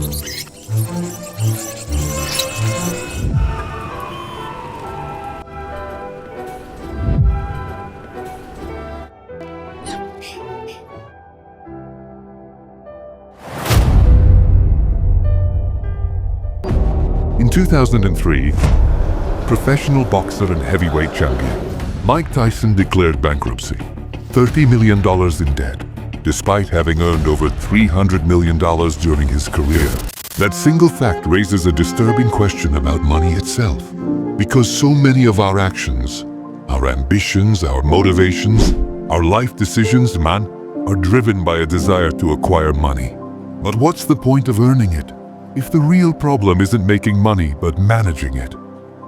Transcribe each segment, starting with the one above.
In 2003, professional boxer and heavyweight champion Mike Tyson declared bankruptcy, $30 million in debt, despite having earned over $300 million during his career. That single fact raises a disturbing question about money itself, because so many of our actions, our ambitions, our motivations, our life decisions, are driven by a desire to acquire money. But what's the point of earning it if the real problem isn't making money but managing it?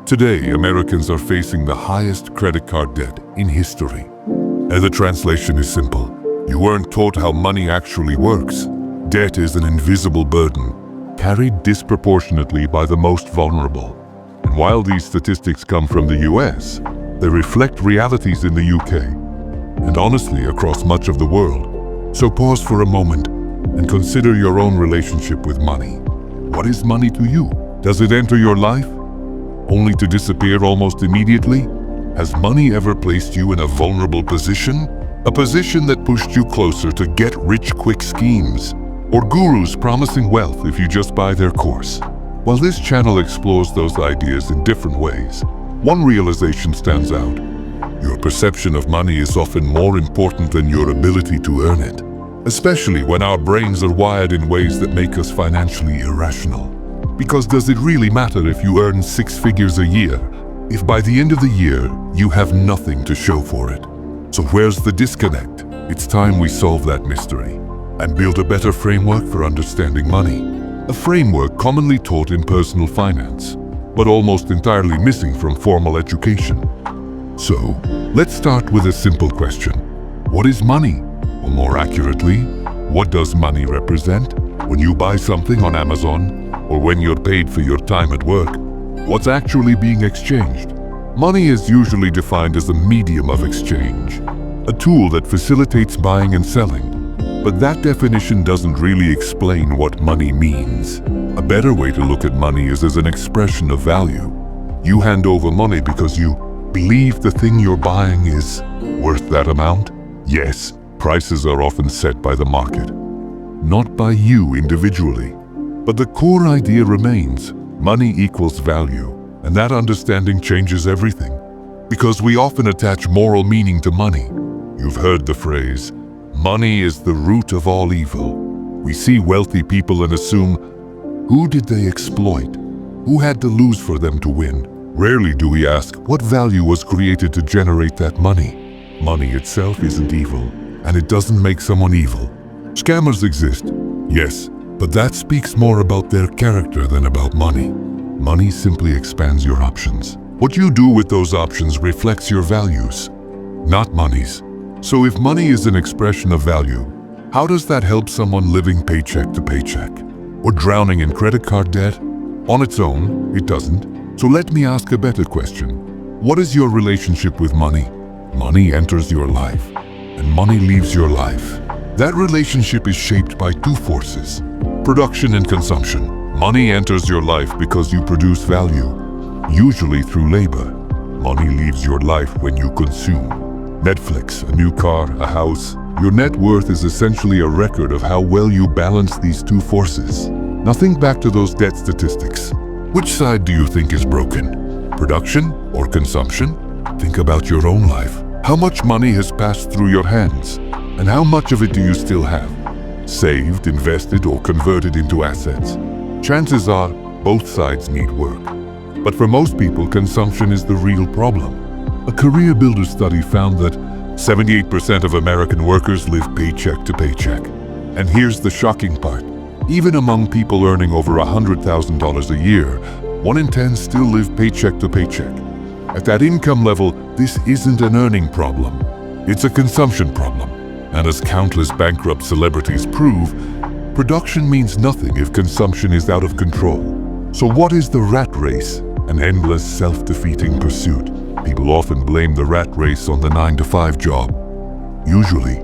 Today, Americans are facing the highest credit card debt in history. And the translation is simple. You weren't taught how money actually works. Debt is an invisible burden, carried disproportionately by the most vulnerable. And while these statistics come from the US, they reflect realities in the UK, and honestly across much of the world. So pause for a moment and consider your own relationship with money. What is money to you? Does it enter your life, only to disappear almost immediately? Has money ever placed you in a vulnerable position? A position that pushed you closer to get-rich-quick schemes, or gurus promising wealth if you just buy their course? While this channel explores those ideas in different ways, one realization stands out. Your perception of money is often more important than your ability to earn it, especially when our brains are wired in ways that make us financially irrational. Because does it really matter if you earn 6 figures a year, if by the end of the year you have nothing to show for it? So where's the disconnect? It's time we solve that mystery and build a better framework for understanding money. A framework commonly taught in personal finance, but almost entirely missing from formal education. So, let's start with a simple question. What is money? Or more accurately, what does money represent? When you buy something on Amazon, or when you're paid for your time at work, what's actually being exchanged? Money is usually defined as a medium of exchange, a tool that facilitates buying and selling. But that definition doesn't really explain what money means. A better way to look at money is as an expression of value. You hand over money because you believe the thing you're buying is worth that amount? Yes, prices are often set by the market, not by you individually. But the core idea remains: money equals value, and that understanding changes everything. Because we often attach moral meaning to money. You've heard the phrase, money is the root of all evil. We see wealthy people and assume, who did they exploit? Who had to lose for them to win? Rarely do we ask, what value was created to generate that money? Money itself isn't evil, and it doesn't make someone evil. Scammers exist, yes, but that speaks more about their character than about money. Money simply expands your options. What you do with those options reflects your values, not money's. So if money is an expression of value, how does that help someone living paycheck to paycheck or drowning in credit card debt? On its own, it doesn't. So let me ask a better question. What is your relationship with money? Money enters your life, and money leaves your life. That relationship is shaped by 2 forces: production and consumption. Money enters your life because you produce value, usually through labor. Money leaves your life when you consume. Netflix, a new car, a house. Your net worth is essentially a record of how well you balance these 2 forces. Now think back to those debt statistics. Which side do you think is broken? Production or consumption? Think about your own life. How much money has passed through your hands? And how much of it do you still have? Saved, invested, or converted into assets? Chances are, both sides need work. But for most people, consumption is the real problem. A Career Builder study found that 78% of American workers live paycheck to paycheck. And here's the shocking part. Even among people earning over $100,000 a year, 1 in 10 still live paycheck to paycheck. At that income level, this isn't an earning problem. It's a consumption problem. And as countless bankrupt celebrities prove, production means nothing if consumption is out of control. So what is the rat race? An endless, self-defeating pursuit. People often blame the rat race on the 9-to-5 job, usually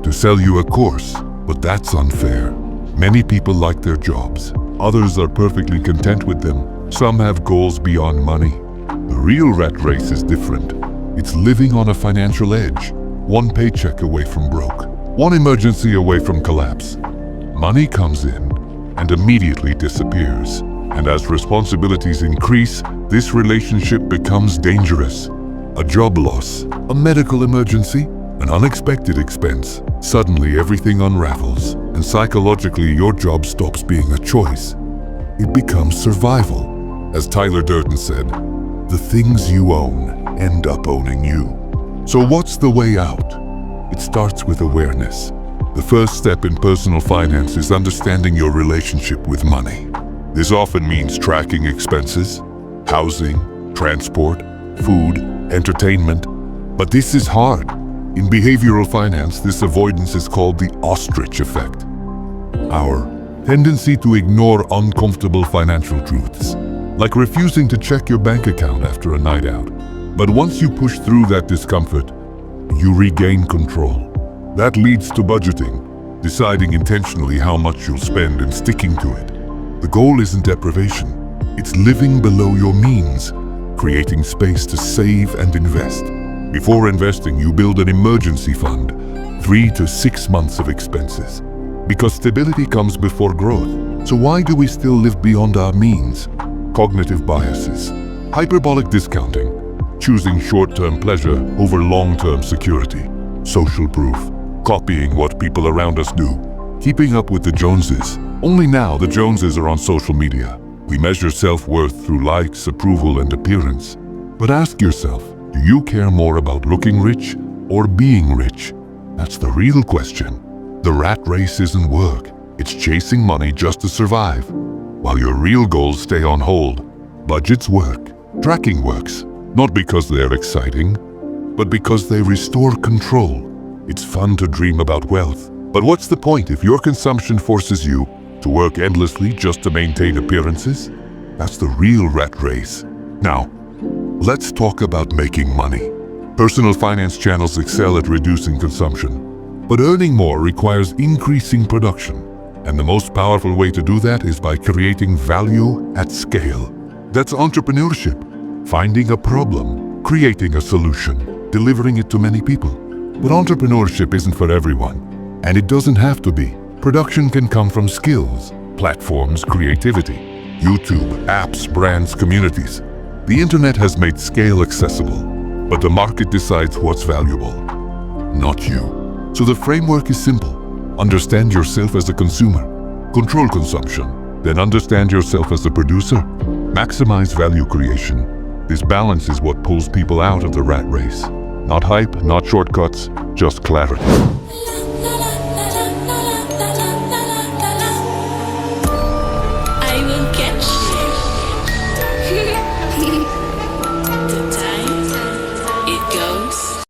to sell you a course, but that's unfair. Many people like their jobs, Others are perfectly content with them. Some have goals beyond money. The real rat race is different. It's living on a financial edge, one paycheck away from broke, one emergency away from collapse. Money comes in and immediately disappears. And as responsibilities increase, this relationship becomes dangerous. A job loss, a medical emergency, an unexpected expense. Suddenly everything unravels, and psychologically your job stops being a choice. It becomes survival. As Tyler Durden said, the things you own end up owning you. So what's the way out? It starts with awareness. The first step in personal finance is understanding your relationship with money. This often means tracking expenses, housing, transport, food, entertainment. But this is hard. In behavioral finance, this avoidance is called the ostrich effect. Our tendency to ignore uncomfortable financial truths, like refusing to check your bank account after a night out. But once you push through that discomfort, you regain control. That leads to budgeting, deciding intentionally how much you'll spend and sticking to it. The goal isn't deprivation, it's living below your means, creating space to save and invest. Before investing, you build an emergency fund, 3 to 6 months of expenses. Because stability comes before growth. So why do we still live beyond our means? Cognitive biases, hyperbolic discounting, choosing short-term pleasure over long-term security, social proof, copying what people around us do, keeping up with the Joneses. Only now the Joneses are on social media. We measure self-worth through likes, approval, and appearance. But ask yourself, do you care more about looking rich or being rich? That's the real question. The rat race isn't work. It's chasing money just to survive. While your real goals stay on hold, budgets work. Tracking works. Not because they're exciting, but because they restore control. It's fun to dream about wealth. But what's the point if your consumption forces you to work endlessly just to maintain appearances? That's the real rat race. Now, let's talk about making money. Personal finance channels excel at reducing consumption, but earning more requires increasing production. And the most powerful way to do that is by creating value at scale. That's entrepreneurship. Finding a problem, creating a solution, delivering it to many people. But entrepreneurship isn't for everyone, and it doesn't have to be. Production can come from skills, platforms, creativity, YouTube, apps, brands, communities. The internet has made scale accessible, but the market decides what's valuable, not you. So the framework is simple. Understand yourself as a consumer. Control consumption. Then understand yourself as a producer. Maximize value creation. This balance is what pulls people out of the rat race. Not hype, not shortcuts, just clarity.